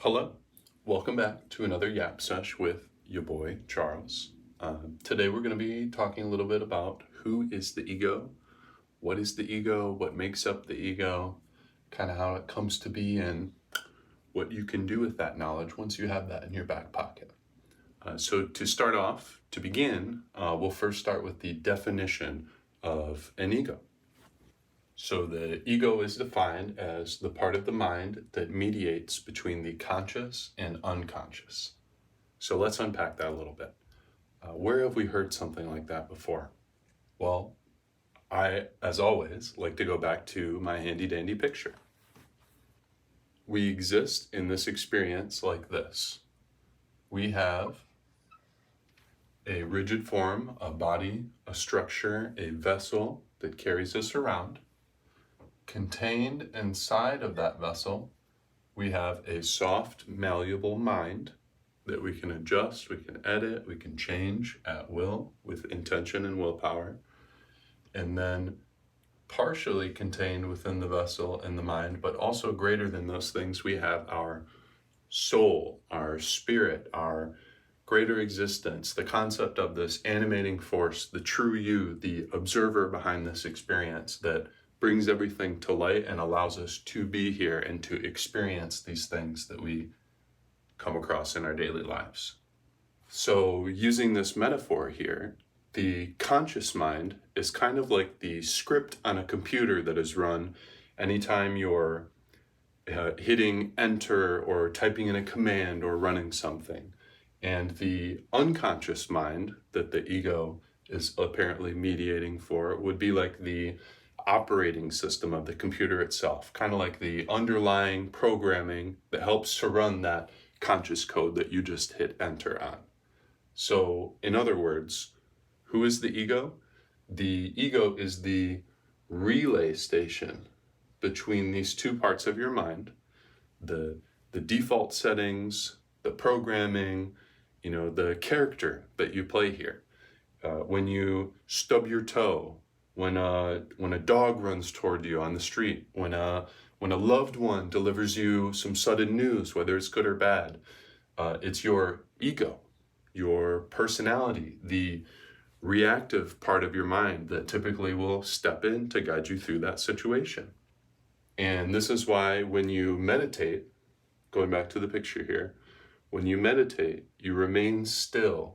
Hello, welcome back to another Yap Sesh with your boy Charles. Today we're going to be talking a little bit about who is the ego, what is the ego, what makes up the ego, kind of how it comes to be, and what you can do with that knowledge once you have that in your back pocket. So to start off, to begin, we'll first start with the definition of an ego. So the ego is defined as the part of the mind that mediates between the conscious and unconscious. So let's unpack that a little bit. Where have we heard something like that before? Well, I, as always, like to go back to my handy dandy picture. We exist in this experience like this. We have a rigid form, a body, a structure, a vessel that carries us around. Contained inside of that vessel, we have a soft, malleable mind that we can adjust, we can edit, we can change at will with intention and willpower. And then partially contained within the vessel and the mind, but also greater than those things, we have our soul, our spirit, our greater existence, the concept of this animating force, the true you, the observer behind this experience that brings everything to light and allows us to be here and to experience these things that we come across in our daily lives. So using this metaphor here, the conscious mind is kind of like the script on a computer that is run anytime you're hitting enter or typing in a command or running something. And the unconscious mind that the ego is apparently mediating for would be like the operating system of the computer itself, kind of like the underlying programming that helps to run that conscious code that you just hit enter on. So in other words, who is the ego? The ego is the relay station between these two parts of your mind, the default settings, the programming, the character that you play here. When you stub your toe, when a dog runs toward you on the street, when a loved one delivers you some sudden news, whether it's good or bad, it's your ego, your personality, the reactive part of your mind that typically will step in to guide you through that situation. And this is why when you meditate, going back to the picture here, when you meditate, you remain still.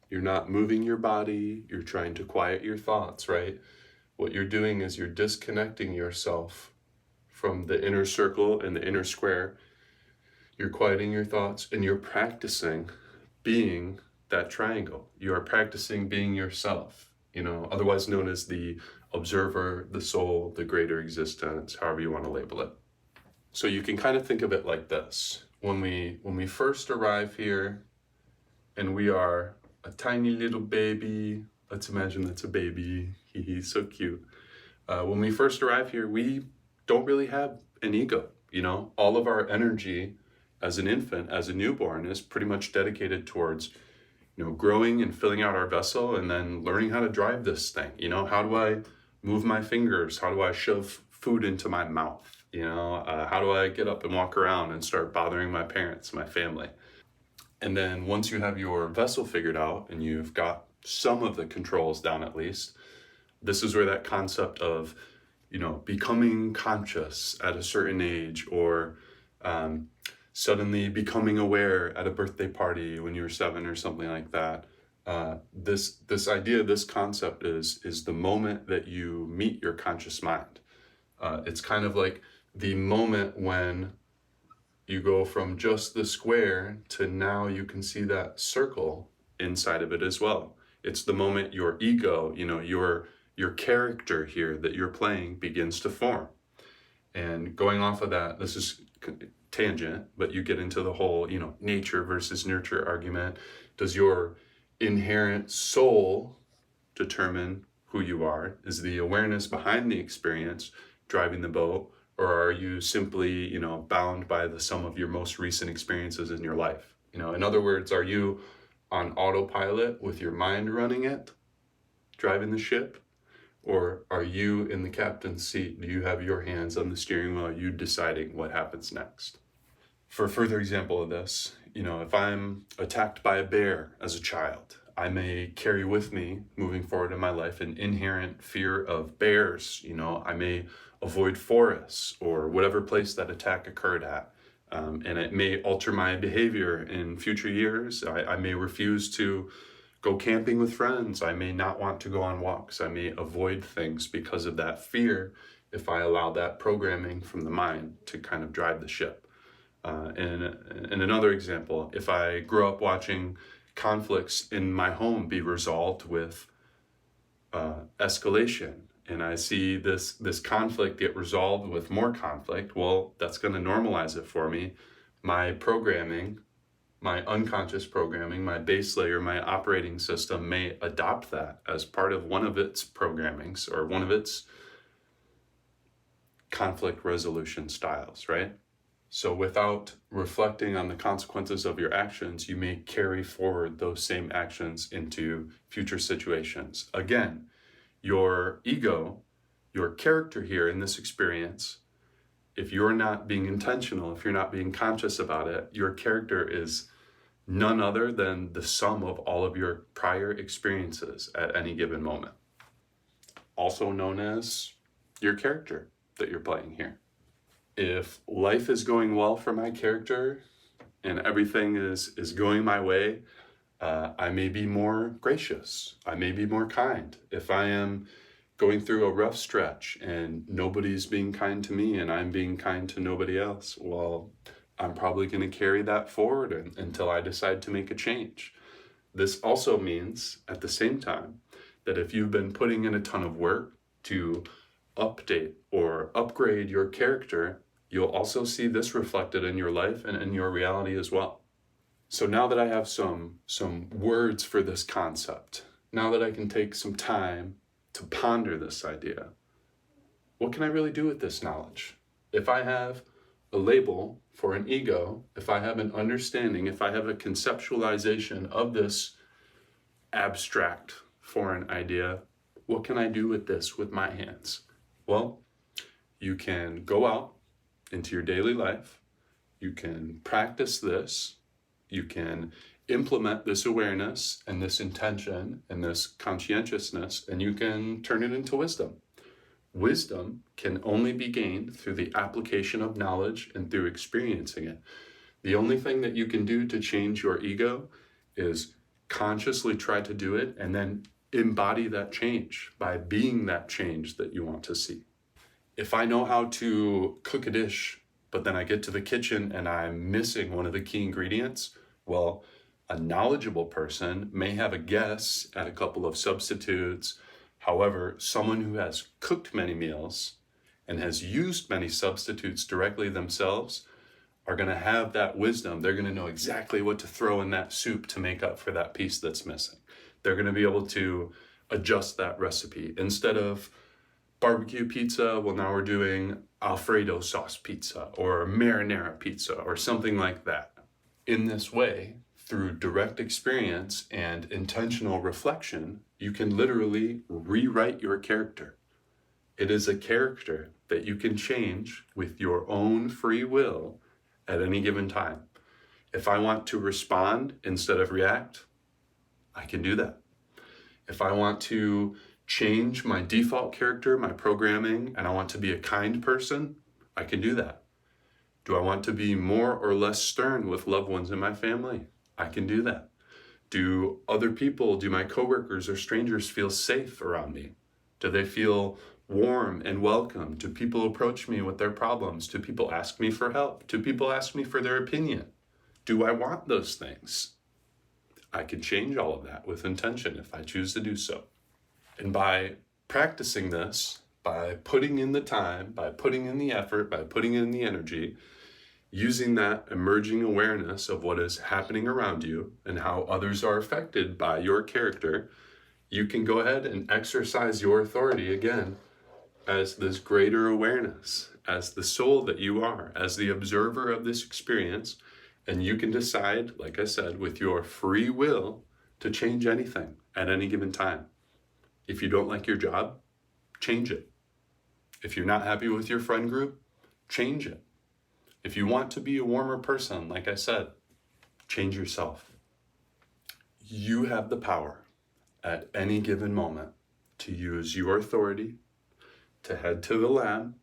You're not moving your body, you're trying to quiet your thoughts, right? What you're doing is you're disconnecting yourself from the inner circle and the inner square. You're quieting your thoughts and you're practicing being that triangle. You are practicing being yourself, otherwise known as the observer, the soul, the greater existence, however you want to label it. So you can kind of think of it like this. When we first arrive here and we are a tiny little baby, let's imagine that's a baby, he's so cute. When we first arrive here, we don't really have an ego, all of our energy as an infant, as a newborn, is pretty much dedicated towards, growing and filling out our vessel and then learning how to drive this thing. How do I move my fingers? How do I shove food into my mouth? How do I get up and walk around and start bothering my parents, my family? And then once you have your vessel figured out and you've got some of the controls down at least, this is where that concept of, becoming conscious at a certain age or suddenly becoming aware at a birthday party when you were 7 or something like that. This idea, this concept is the moment that you meet your conscious mind. It's kind of like the moment when you go from just the square to now you can see that circle inside of it as well. It's the moment your ego, your character here that you're playing begins to form. And going off of that, this is tangent, but you get into the whole, nature versus nurture argument. Does your inherent soul determine who you are? Is the awareness behind the experience driving the boat? Or are you simply, bound by the sum of your most recent experiences in your life? In other words, are you on autopilot with your mind running it, driving the ship? Or are you in the captain's seat? Do you have your hands on the steering wheel? Are you deciding what happens next? For a further example of this, if I'm attacked by a bear as a child, I may carry with me moving forward in my life an inherent fear of bears. I may avoid forests or whatever place that attack occurred at. And it may alter my behavior in future years. I may refuse to go camping with friends. I may not want to go on walks. I may avoid things because of that fear if I allow that programming from the mind to kind of drive the ship. And another example, if I grow up watching conflicts in my home be resolved with escalation, and I see this conflict get resolved with more conflict, well, that's going to normalize it for me. My programming, my unconscious programming, my base layer, my operating system may adopt that as part of one of its programmings or one of its conflict resolution styles, right? So without reflecting on the consequences of your actions, you may carry forward those same actions into future situations. Again, your ego, your character here in this experience, if you're not being intentional, if you're not being conscious about it, your character is none other than the sum of all of your prior experiences at any given moment. Also known as your character that you're playing here. If life is going well for my character and everything is going my way, I may be more gracious. I may be more kind. If I am going through a rough stretch and nobody's being kind to me and I'm being kind to nobody else, well, I'm probably going to carry that forward until I decide to make a change. This also means, at the same time, that if you've been putting in a ton of work to update or upgrade your character, you'll also see this reflected in your life and in your reality as well. So now that I have some words for this concept, now that I can take some time to ponder this idea, what can I really do with this knowledge? If I have a label for an ego, if I have an understanding, if I have a conceptualization of this abstract foreign idea, what can I do with this with my hands? Well, you can go out into your daily life, you can practice this, you can implement this awareness and this intention and this conscientiousness, and you can turn it into wisdom. Wisdom can only be gained through the application of knowledge and through experiencing it. The only thing that you can do to change your ego is consciously try to do it and then embody that change by being that change that you want to see. If I know how to cook a dish, but then I get to the kitchen and I'm missing one of the key ingredients, well, a knowledgeable person may have a guess at a couple of substitutes. However, someone who has cooked many meals and has used many substitutes directly themselves are going to have that wisdom. They're going to know exactly what to throw in that soup to make up for that piece that's missing. They're going to be able to adjust that recipe. Instead of barbecue pizza, well, now we're doing Alfredo sauce pizza or marinara pizza or something like that. In this way, through direct experience and intentional reflection, you can literally rewrite your character. It is a character that you can change with your own free will at any given time. If I want to respond instead of react, I can do that. If I want to change my default character, my programming, and I want to be a kind person, I can do that. Do I want to be more or less stern with loved ones in my family? I can do that. Do other people, do my coworkers or strangers feel safe around me? Do they feel warm and welcome? Do people approach me with their problems? Do people ask me for help? Do people ask me for their opinion? Do I want those things? I can change all of that with intention if I choose to do so. And by practicing this, by putting in the time, by putting in the effort, by putting in the energy, using that emerging awareness of what is happening around you and how others are affected by your character, you can go ahead and exercise your authority again as this greater awareness, as the soul that you are, as the observer of this experience. And you can decide, like I said, with your free will to change anything at any given time. If you don't like your job, change it. If you're not happy with your friend group, change it. If you want to be a warmer person, like I said, change yourself. You have the power at any given moment to use your authority, to head to the lab,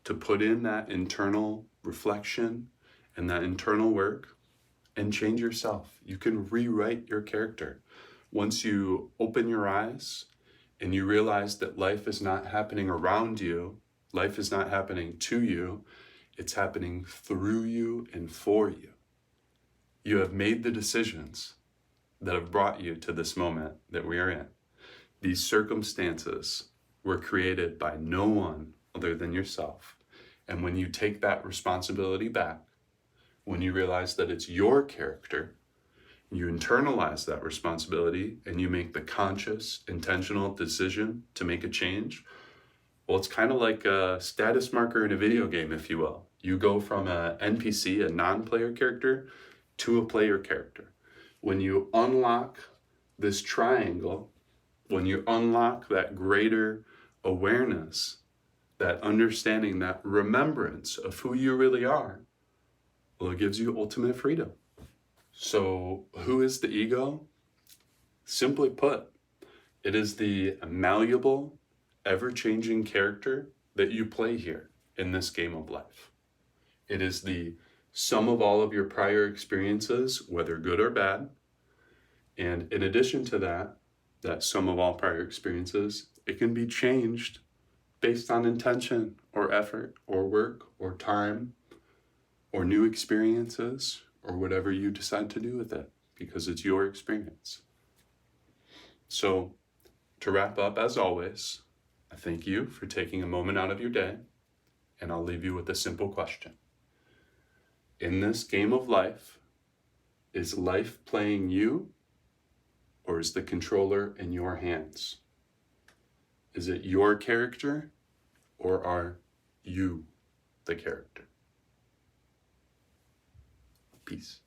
to put in that internal reflection and that internal work and change yourself. You can rewrite your character. Once you open your eyes and you realize that life is not happening around you, life is not happening to you, it's happening through you and for you. You have made the decisions that have brought you to this moment that we are in. These circumstances were created by no one other than yourself. And when you take that responsibility back, when you realize that it's your character, you internalize that responsibility and you make the conscious, intentional decision to make a change. Well, it's kind of like a status marker in a video game, if you will. You go from a NPC, a non-player character, to a player character. When you unlock this triangle, when you unlock that greater awareness, that understanding, that remembrance of who you really are, well, it gives you ultimate freedom. So who is the ego? Simply put, it is the malleable, ever-changing character that you play here in this game of life. It is the sum of all of your prior experiences, whether good or bad. And in addition to that sum of all prior experiences, it can be changed based on intention or effort or work or time or new experiences or whatever you decide to do with it, because it's your experience. So to wrap up, as always, I thank you for taking a moment out of your day, and I'll leave you with a simple question. In this game of life, is life playing you, or is the controller in your hands? Is it your character, or are you the character? Peace.